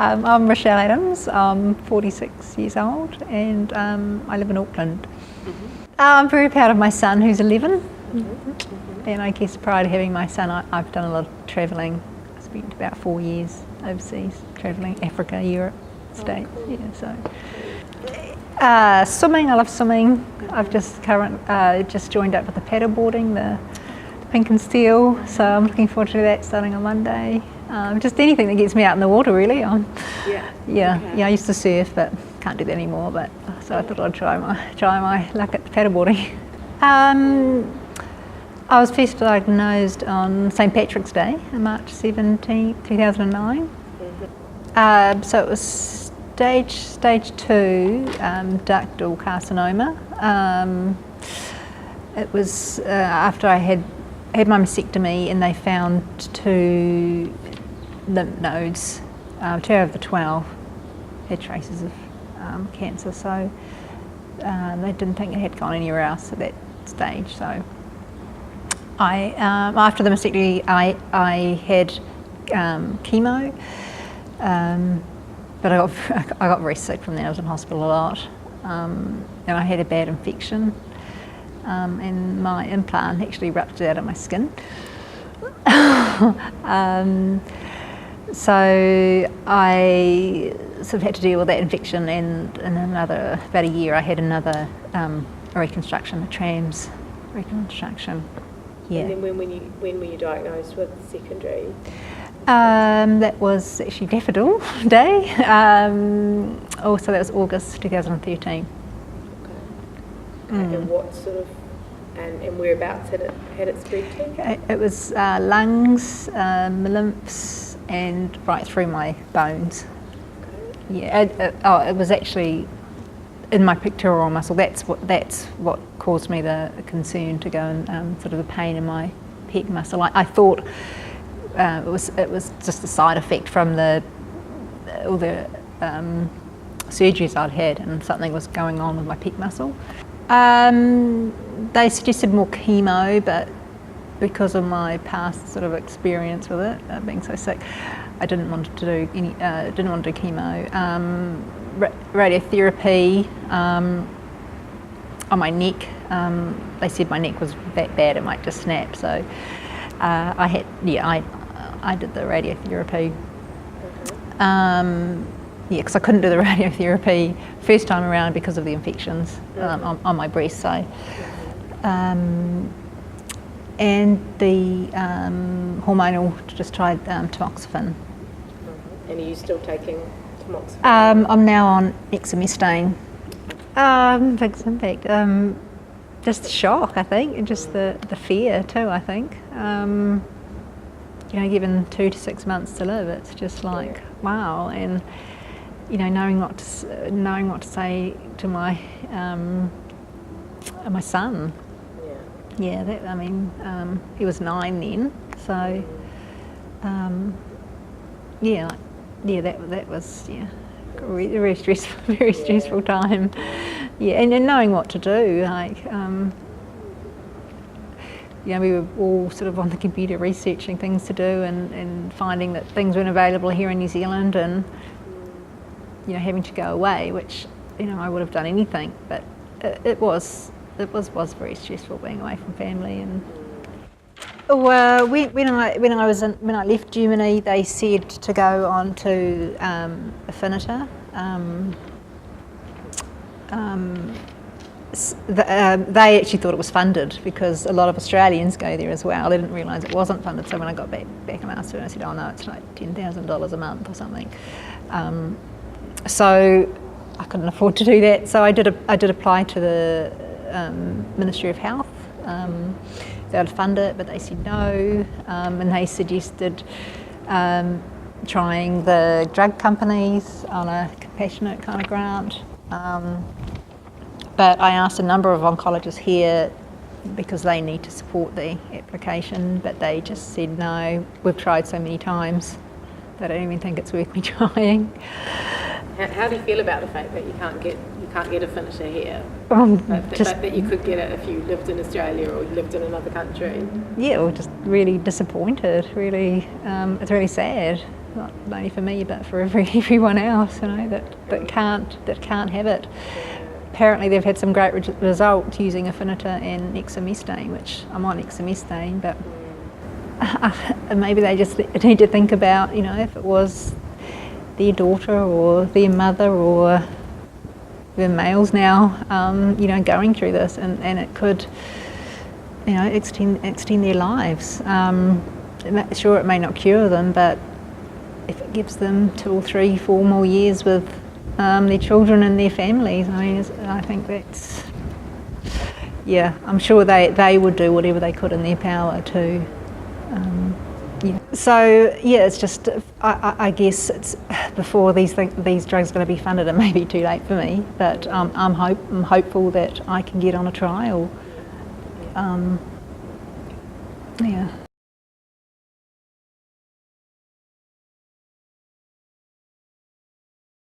I'm Rochell Adams. I'm 46 years old and I live in Auckland. I'm very proud of my son who's 11. And I guess prior to having my son I've done a lot of travelling. I spent about 4 years overseas travelling, Africa, Europe, States. Cool. Yeah, so swimming, I love swimming. I've just joined up with the paddleboarding, the pink and steel, so I'm looking forward to that starting on Monday. Just anything that gets me out in the water, really. I used to surf, but can't do that anymore. But so I thought I'd try my luck at the paddleboarding. I was first diagnosed on St Patrick's Day, on March 17, 2009. So it was stage 2 ductal carcinoma. It was after I had my mastectomy, and they found 2 lymph nodes, 2 out of the 12 had traces of cancer, so they didn't think it had gone anywhere else at that stage. So I, after the mastectomy, I had chemo, but I got very sick from that. I was in hospital a lot, and I had a bad infection. And my implant actually ruptured out of my skin. So I sort of had to deal with that infection, and in about a year I had another reconstruction, a TRAMS reconstruction. Yeah. And then when were you diagnosed with secondary? That was actually Daffodil Day. Also that was August 2013. And what sort of, and whereabouts had it spread to? It was lungs, my lymphs, and right through my bones. Okay. Yeah. It was actually in my pectoral muscle. That's what caused me the concern to go and sort of the pain in my pec muscle. I thought it was just a side effect from all the surgeries I'd had, and something was going on with my pec muscle. They suggested more chemo, but because of my past sort of experience with it, being so sick, I didn't want to do chemo. Radiotherapy on my neck. They said my neck was that bad it might just snap. So I did the radiotherapy. Because I couldn't do the radiotherapy first time around because of the infections on my breast. So, and the hormonal, just tried tamoxifen. And are you still taking tamoxifen? I'm now on exemestane. Big impact. Just the shock, I think, and just the fear too. I think. Given 2 to 6 months to live, it's just like wow, and knowing what to say to my son. Yeah. He was 9 then, so that was very stressful time. Yeah, and knowing what to do, we were all sort of on the computer researching things to do, and finding that things weren't available here in New Zealand, and having to go away, which I would have done anything, but it was very stressful being away from family. And when I left Germany, they said to go on to Affinita. They actually thought it was funded because a lot of Australians go there as well. They didn't realise it wasn't funded. So when I got back and asked her, I said, "Oh no, it's like $10,000 a month or something." So I couldn't afford to do that. So I did apply to the Ministry of Health. They would fund it, but they said no, and they suggested trying the drug companies on a compassionate kind of grant. But I asked a number of oncologists here because they need to support the application, but they just said no. We've tried so many times that I don't even think it's worth me trying. How do you feel about the fact that you can't get a finisher here, but that you could get it if you lived in Australia or lived in another country? Yeah, well, just really disappointed. Really, it's really sad. not only for me but for everyone else, that can't have it. Apparently they've had some great results using Affinita and exemestane, which I'm on exemestane, but maybe they just need to think about, if it was their daughter or their mother or the males now, going through this, and it could, extend their lives. Sure, it may not cure them, but if it gives them 2 or 3, 4 more years with their children and their families, I think that's, I'm sure they would do whatever they could in their power to. So it's just, I guess it's before these drugs are going to be funded, it may be too late for me, but I'm hopeful that I can get on a trial.